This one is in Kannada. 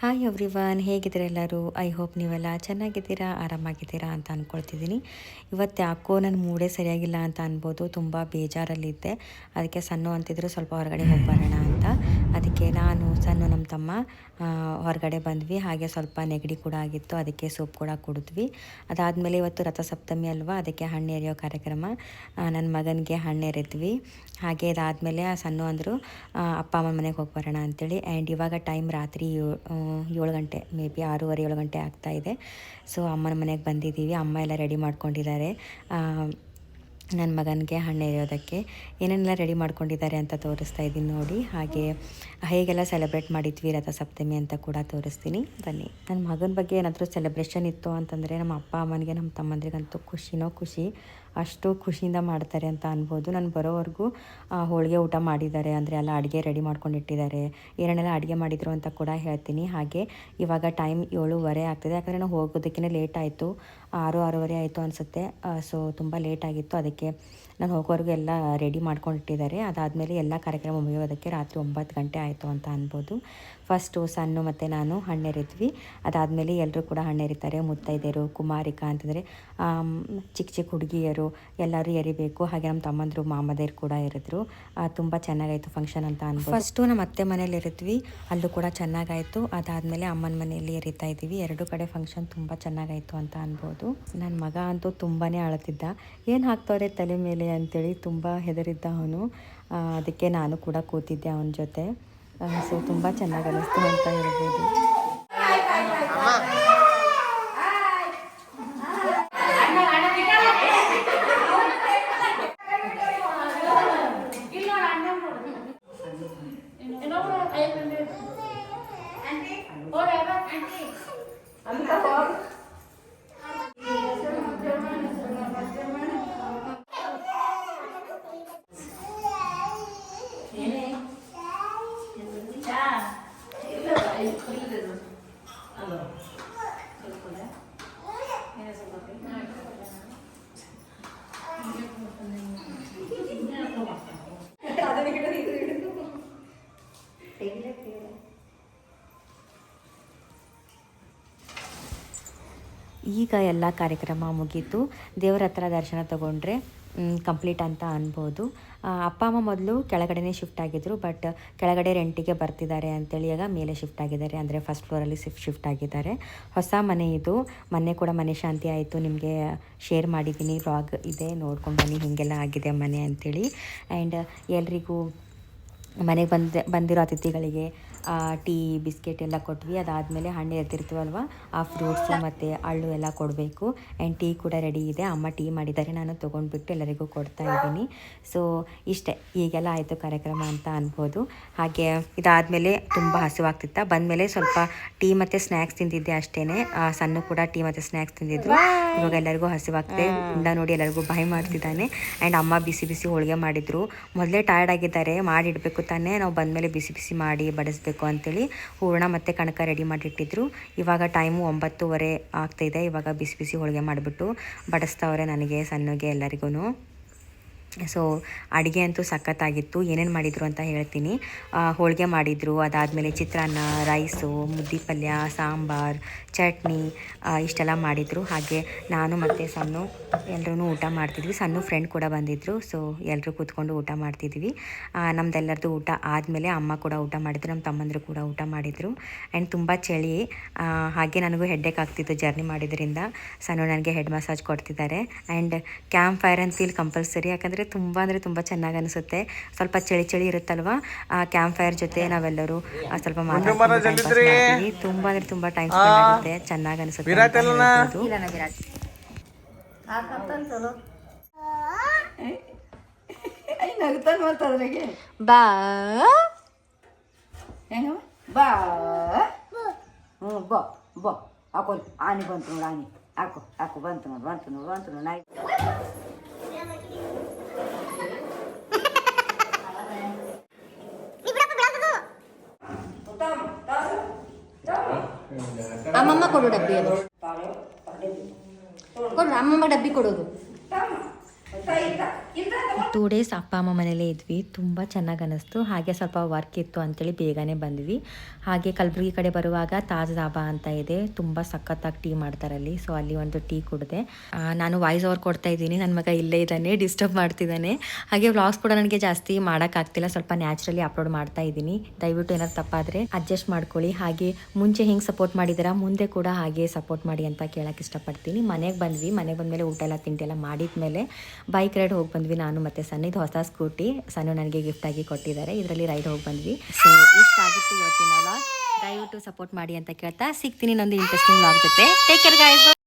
ಹಾಯ್ ಎವ್ರಿವನ್, ಹೇಗಿದ್ದೀರಾ ಎಲ್ಲರೂ? ಐ ಹೋಪ್ ನೀವೆಲ್ಲ ಚೆನ್ನಾಗಿದ್ದೀರಾ, ಆರಾಮಾಗಿದ್ದೀರಾ ಅಂತ ಅಂದ್ಕೊಳ್ತಿದ್ದೀನಿ. ಇವತ್ತು ಯಾಕೋ ನನ್ನ ಮೂಡೇ ಸರಿಯಾಗಿಲ್ಲ ಅಂತ ಅನ್ಬೋದು. ತುಂಬ ಬೇಜಾರಲ್ಲಿದ್ದೆ. ಅದಕ್ಕೆ ಸಣ್ಣ ಅಂತಿದ್ರು ಸ್ವಲ್ಪ ಹೊರಗಡೆ ಹೋಗಿ ಬರೋಣ ಅಂತ. ಅದಕ್ಕೆ ನಾನು ನಮ್ಮ ತಮ್ಮ ಹೊರಗಡೆ ಬಂದ್ವಿ. ಹಾಗೆ ಸ್ವಲ್ಪ ನೆಗಡಿ ಕೂಡ ಆಗಿತ್ತು, ಅದಕ್ಕೆ ಸೂಪ್ ಕೂಡ ಕುಡಿದ್ವಿ. ಅದಾದಮೇಲೆ ಇವತ್ತು ರಥಸಪ್ತಮಿ ಅಲ್ವಾ, ಅದಕ್ಕೆ ಹಣ್ಣು ಎರೆಯೋ ಕಾರ್ಯಕ್ರಮ. ನನ್ನ ಮಗನಿಗೆ ಹಣ್ಣು ಎರೆದ್ವಿ. ಹಾಗೆ ಇದಾದಮೇಲೆ ಅಂದರು ಅಪ್ಪ ಅಮ್ಮನ ಮನೆಗೆ ಹೋಗಿ ಬರೋಣ ಅಂಥೇಳಿ. ಆ್ಯಂಡ್ ಇವಾಗ ಟೈಮ್ ರಾತ್ರಿ 7 ಗಂಟೆ, ಮೇ ಬಿ 6:30 7 ಗಂಟೆ ಆಗ್ತಾಯಿದೆ. ಸೊ ಅಮ್ಮನ ಮನೆಗೆ ಬಂದಿದ್ದೀವಿ. ಅಮ್ಮ ಎಲ್ಲ ರೆಡಿ ಮಾಡ್ಕೊಂಡಿದ್ದಾರೆ ನನ್ನ ಮಗನಿಗೆ ಹಣ್ಣು ಎರೆಯೋದಕ್ಕೆ. ಏನೇನೆಲ್ಲ ರೆಡಿ ಮಾಡ್ಕೊಂಡಿದ್ದಾರೆ ಅಂತ ತೋರಿಸ್ತಾ ಇದ್ದೀನಿ ನೋಡಿ. ಹಾಗೆ ಹೇಗೆಲ್ಲ ಸೆಲೆಬ್ರೇಟ್ ಮಾಡಿದ್ವಿ ರಥಸಪ್ತಮಿ ಅಂತ ಕೂಡ ತೋರಿಸ್ತೀನಿ, ಬನ್ನಿ. ನನ್ನ ಮಗನ ಬಗ್ಗೆ ಏನಾದರೂ ಸೆಲೆಬ್ರೇಷನ್ ಇತ್ತು ಅಂತಂದರೆ ನಮ್ಮ ಅಪ್ಪ ಅಮ್ಮನಿಗೆ ನಮ್ಮ ತಮ್ಮಂದ್ರಿಗಂತೂ ಖುಷಿ. ಅಷ್ಟು ಖುಷಿಯಿಂದ ಮಾಡ್ತಾರೆ ಅಂತ ಅನ್ಬೋದು. ನಾನು ಬರೋವರೆಗೂ ಹೋಳಿಗೆ ಊಟ ಮಾಡಿದ್ದಾರೆ, ಅಂದರೆ ಎಲ್ಲ ಅಡುಗೆ ರೆಡಿ ಮಾಡ್ಕೊಂಡಿಟ್ಟಿದ್ದಾರೆ. ಏನೇನೆಲ್ಲ ಅಡುಗೆ ಮಾಡಿದರು ಅಂತ ಕೂಡ ಹೇಳ್ತೀನಿ. ಹಾಗೆ ಇವಾಗ ಟೈಮ್ 7:30 ಆಗ್ತಿದೆ, ಯಾಕಂದರೆ ನಾವು ಹೋಗೋದಕ್ಕೇ ಲೇಟ್ ಆಯಿತು. 6:30 ಆಯಿತು ಅನಿಸುತ್ತೆ. ಸೊ ತುಂಬ ಲೇಟ್ ಆಗಿತ್ತು, ಅದಕ್ಕೆ ನಾನು ಹೋಗೋವರೆಗೂ ಎಲ್ಲ ರೆಡಿ ಮಾಡ್ಕೊಂಡಿಟ್ಟಿದ್ದಾರೆ. ಅದಾದಮೇಲೆ ಎಲ್ಲ ಕಾರ್ಯಕ್ರಮ ಮುಗಿಯೋದಕ್ಕೆ ರಾತ್ರಿ 9 ಗಂಟೆ ಆಯಿತು ಅಂತ ಅನ್ಬೋದು. ಫಸ್ಟು ಸಣ್ಣ ಮತ್ತು ನಾನು ಹಣ್ಣೆರಿದ್ವಿ. ಅದಾದಮೇಲೆ ಎಲ್ಲರೂ ಕೂಡ ಹಣ್ಣೆರಿತಾರೆ. ಮುತ್ತೈದೆಯರು, ಕುಮಾರಿಕಾ ಅಂತಂದರೆ ಚಿಕ್ಕ ಹುಡುಗಿಯರು ಎಲ್ಲರೂ ಎರಿಬೇಕು. ಹಾಗೆ ನಮ್ಮ ತಮ್ಮಂದರು ಮಾಮದೇರು ಕೂಡ ಇರಿದ್ರು. ತುಂಬ ಚೆನ್ನಾಗಾಯಿತು ಫಂಕ್ಷನ್ ಅಂತ ಅನ್ಬೋದು. ಫಸ್ಟು ನಮ್ಮ ಅತ್ತೆ ಮನೇಲಿ ಇರಿದ್ವಿ, ಅಲ್ಲೂ ಕೂಡ ಚೆನ್ನಾಗಾಯಿತು. ಅದಾದಮೇಲೆ ಅಮ್ಮನ ಮನೆಯಲ್ಲಿ ಎರಿತಾ ಇದ್ದೀವಿ. ಎರಡೂ ಕಡೆ ಫಂಕ್ಷನ್ ತುಂಬ ಚೆನ್ನಾಗಾಯಿತು ಅಂತ ಅನ್ಬೋದು. ನನ್ನ ಮಗ ಅಂತೂ ತುಂಬಾ ಅಳುತ್ತಿದ್ದ. ಏನು ಹಾಕ್ತವ್ರೆ ತಲೆ ಮೇಲೆ ಅಂತೇಳಿ ತುಂಬ ಹೆದರಿದ್ದ ಅವನು. ಅದಕ್ಕೆ ನಾನು ಕೂಡ ಕೂತಿದ್ದೆ ಅವನ ಜೊತೆ. ಸೊ ತುಂಬ ಚೆನ್ನಾಗಿ ಅನ್ನಿಸ್ತು ಅಂತ ಹೇಳ್ಬೋದು. ಈಗ ಎಲ್ಲ ಕಾರ್ಯಕ್ರಮ ಮುಗೀತು. ದೇವರ ಹತ್ರ ದರ್ಶನ ತಗೊಂಡ್ರೆ ಕಂಪ್ಲೀಟ್ ಅಂತ ಅನ್ಬೋದು. ಅಪ್ಪ ಅಮ್ಮ ಮೊದಲು ಕೆಳಗಡೆನೇ ಶಿಫ್ಟ್ ಆಗಿದ್ದರು, ಬಟ್ ಕೆಳಗಡೆ ರೆಂಟಿಗೆ ಬರ್ತಿದ್ದಾರೆ ಅಂತೇಳಿ ಈಗ ಮೇಲೆ ಶಿಫ್ಟ್ ಆಗಿದ್ದಾರೆ, ಅಂದರೆ ಫಸ್ಟ್ ಫ್ಲೋರಲ್ಲಿ ಶಿಫ್ಟ್ ಆಗಿದ್ದಾರೆ. ಹೊಸ ಮನೆ ಇದು. ಮೊನ್ನೆ ಕೂಡ ಮನೆ ಶಾಂತಿ ಆಯಿತು, ನಿಮಗೆ ಶೇರ್ ಮಾಡಿದ್ದೀನಿ, ವ್ಲಾಗ್ ಇದೆ, ನೋಡ್ಕೊಂಡು ಬನ್ನಿ ಹೀಗೆಲ್ಲ ಆಗಿದೆ ಮನೆ ಅಂಥೇಳಿ. ಆ್ಯಂಡ್ ಎಲ್ರಿಗೂ ಮನೆಗೆ ಬಂದಿರೋ ಅತಿಥಿಗಳಿಗೆ ಟೀ ಬಿಸ್ಕೆಟ್ ಎಲ್ಲ ಕೊಟ್ವಿ. ಅದಾದಮೇಲೆ ಹಣ್ಣು ಎರ್ತಿರ್ತೀವಲ್ವ, ಆ ಫ್ರೂಟ್ಸು ಮತ್ತು ಹಣ್ಣು ಎಲ್ಲ ಕೊಡಬೇಕು. ಆ್ಯಂಡ್ ಟೀ ಕೂಡ ರೆಡಿ ಇದೆ, ಅಮ್ಮ ಟೀ ಮಾಡಿದ್ದಾರೆ, ನಾನು ತೊಗೊಂಡ್ಬಿಟ್ಟು ಎಲ್ಲರಿಗೂ ಕೊಡ್ತಾ ಇದ್ದೀನಿ. ಸೊ ಇಷ್ಟೇ, ಈಗೆಲ್ಲ ಆಯಿತು ಕಾರ್ಯಕ್ರಮ ಅಂತ ಅನ್ಬೋದು. ಹಾಗೆ ಇದಾದಮೇಲೆ ತುಂಬ ಹಸಿವಾಗ್ತಿತ್ತು. ಬಂದಮೇಲೆ ಸ್ವಲ್ಪ ಟೀ ಮತ್ತು ಸ್ನ್ಯಾಕ್ಸ್ ತಿಂದಿದ್ದೆ ಅಷ್ಟೇ. ಸಣ್ಣ ಕೂಡ ಟೀ ಮತ್ತು ಸ್ನ್ಯಾಕ್ಸ್ ತಿಂದಿದ್ರು. ಇವಾಗ ಎಲ್ಲರಿಗೂ ಹಸಿವಾಗ್ತದೆ. ಉಂಡ ನೋಡಿ ಎಲ್ಲರಿಗೂ ಬಾಯ್ ಮಾಡ್ತಿದ್ದಾನೆ. ಆ್ಯಂಡ್ ಅಮ್ಮ ಬಿಸಿ ಹೋಳಿಗೆ ಮಾಡಿದರು. ಮೊದಲೇ ಟಯರ್ಡ್ ಆಗಿದ್ದಾರೆ, ಮಾಡಿಡಬೇಕು ತಾನೇ, ನಾವು ಬಂದಮೇಲೆ ಬಿಸಿ ಮಾಡಿ ಬಡಿಸ್ಬೇಕು ಅಂತೇಳಿ ಹೂರಣ ಮತ್ತು ಕಣಕ ರೆಡಿ ಮಾಡಿಟ್ಟಿದ್ರು. ಇವಾಗ ಟೈಮು 9:30 ಆಗ್ತಾಯಿದೆ. ಇವಾಗ ಬಿಸಿ ಹೋಳಿಗೆ ಮಾಡಿಬಿಟ್ಟು ಬಡಿಸ್ತಾವ್ರೆ ನನಗೆ, ಸಣ್ಣಗೆ, ಎಲ್ಲರಿಗೂ. ಸೊ ಅಡುಗೆ ಅಂತೂ ಸಖತ್ತಾಗಿತ್ತು. ಏನೇನು ಮಾಡಿದರು ಅಂತ ಹೇಳ್ತೀನಿ. ಹೋಳಿಗೆ ಮಾಡಿದರು, ಅದಾದಮೇಲೆ ಚಿತ್ರಾನ್ನ, ರೈಸು, ಮುದ್ದೆ ಪಲ್ಯ, ಸಾಂಬಾರು, ಚಟ್ನಿ ಇಷ್ಟೆಲ್ಲ ಮಾಡಿದರು. ಹಾಗೆ ನಾನು ಮತ್ತು ಸಣ್ಣ ಎಲ್ಲರೂ ಊಟ ಮಾಡ್ತಿದ್ವಿ. ಸಣ್ಣ ಫ್ರೆಂಡ್ ಕೂಡ ಬಂದಿದ್ದರು. ಸೊ ಎಲ್ಲರೂ ಕೂತ್ಕೊಂಡು ಊಟ ಮಾಡ್ತಿದ್ವಿ. ನಮ್ಮದೆಲ್ಲರದು ಊಟ ಆದಮೇಲೆ ಅಮ್ಮ ಕೂಡ ಊಟ ಮಾಡಿದ್ರು, ನಮ್ಮ ತಮ್ಮಂದರು ಕೂಡ ಊಟ ಮಾಡಿದರು. ಆ್ಯಂಡ್ ತುಂಬ ಚಳಿ, ಹಾಗೆ ನನಗೂ ಹೆಡ್ಡೇಕ್ ಆಗ್ತಿತ್ತು ಜರ್ನಿ ಮಾಡಿದ್ರಿಂದ. ಸಣ್ಣ ನನಗೆ ಹೆಡ್ ಮಸಾಜ್ ಕೊಡ್ತಿದ್ದಾರೆ. ಆ್ಯಂಡ್ ಕ್ಯಾಂಪ್ ಫೈರ್ ಅಂತ ಇಲ್ಲಿ ಕಂಪಲ್ಸರಿ, ಯಾಕಂದರೆ ತುಂಬ ಚೆನ್ನಾಗಿ ಅನಿಸುತ್ತೆ. ಸ್ವಲ್ಪ ಚಳಿ ಇರುತ್ತಲ್ವ, ಆ ಕ್ಯಾಂಪ್ ಫೈರ್ ಜೊತೆ ನಾವೆಲ್ಲರೂ ಸ್ವಲ್ಪ ಮಾತಾಡ್ತೀವಿ. ತುಂಬ ಟೈಮ್ ಸ್ಪೆಂಡ್ ಆಗುತ್ತೆ, ಚೆನ್ನಾಗಿ ಅನಿಸುತ್ತೆ. ಬಾ ಬಾ ಬಾ ಬಾ ಹಾಕೋ, ಆನೆ ಬಂತು ನೋಡು, ಆನೆ ಹಾಕು ಬಂತು ನೋಡು ನಾಯಿ. ಅಮ್ಮಮ್ಮ ಕೊಡು ಡಬ್ಬಿ, ಅದು ಕೊಡು ಅಮ್ಮಮ್ಮ ಡಬ್ಬಿ ಕೊಡೋದು. 2 ಡೇಸ್ ಅಪ್ಪ ಅಮ್ಮ ಮನೇಲೇ ಇದ್ವಿ. ತುಂಬ ಚೆನ್ನಾಗಿ ಅನ್ನಿಸ್ತು. ಹಾಗೆ ಸ್ವಲ್ಪ ವರ್ಕ್ ಇತ್ತು ಅಂತೇಳಿ ಬೇಗನೆ ಬಂದ್ವಿ. ಹಾಗೆ ಕಲಬುರಗಿ ಕಡೆ ಬರುವಾಗ ತಾಜ್ ಧಾಬಾ ಅಂತ ಇದೆ, ತುಂಬ ಸಖತ್ತಾಗಿ ಟೀ ಮಾಡ್ತಾರಲ್ಲಿ. ಸೊ ಅಲ್ಲಿ ಒಂದು ಟೀ ಕುಡಿದೆ. ನಾನು ವಾಯ್ಸ್ ಓವರ್ ಕೊಡ್ತಾ ಇದ್ದೀನಿ, ನನ್ನ ಮಗ ಇಲ್ಲೇ ಇದ್ದಾನೆ, ಡಿಸ್ಟರ್ಬ್ ಮಾಡ್ತಿದ್ದಾನೆ. ಹಾಗೆ ವ್ಲಾಗ್ಸ್ ಕೂಡ ನನಗೆ ಜಾಸ್ತಿ ಮಾಡೋಕ್ಕಾಗ್ತಿಲ್ಲ, ಸ್ವಲ್ಪ ನ್ಯಾಚುರಲಿ ಅಪ್ಲೋಡ್ ಮಾಡ್ತಾ ಇದ್ದೀನಿ. ದಯವಿಟ್ಟು ಏನಾದ್ರು ತಪ್ಪಾದರೆ ಅಡ್ಜಸ್ಟ್ ಮಾಡ್ಕೊಳ್ಳಿ. ಹಾಗೆ ಮುಂಚೆ ಹಿಂಗೆ ಸಪೋರ್ಟ್ ಮಾಡಿದ್ದೀರಾ, ಮುಂದೆ ಕೂಡ ಹಾಗೆ ಸಪೋರ್ಟ್ ಮಾಡಿ ಅಂತ ಕೇಳೋಕ್ಕೆ ಇಷ್ಟಪಡ್ತೀನಿ. ಮನೆಗೆ ಬಂದ್ವಿ. ಮನೆಗೆ ಬಂದಮೇಲೆ ಊಟ ಎಲ್ಲ ತಿಂಡಿ ಎಲ್ಲ ಮಾಡಿದ್ಮೇಲೆ ಬೈಕ್ ರೈಡ್ ಹೋಗಿ ಬಂದ್ವಿ ನಾನು ಮತ್ತು ಸಣ್ಣ. ಇದು ಹೊಸ ಸ್ಕೂಟಿ ಸಣ್ಣ ನನಗೆ ಗಿಫ್ಟ್ ಆಗಿ ಕೊಟ್ಟಿದ್ದಾರೆ, ಇದರಲ್ಲಿ ರೈಡ್ ಹೋಗಿ ಬಂದ್ವಿ. ಸೊ ಇಷ್ಟ ಆಗಿತ್ತು ಇವತ್ತಿನ ವ್ಲಾಗ್. ದಯವಿಟ್ಟು ಸಪೋರ್ಟ್ ಮಾಡಿ ಅಂತ ಕೇಳ್ತಾ ಸಿಗ್ತೀನಿ ಇನ್ನೊಂದು ಇಂಟ್ರೆಸ್ಟಿಂಗ್ ವ್ಲಾಗ್ ಜೊತೆ. Take care guys.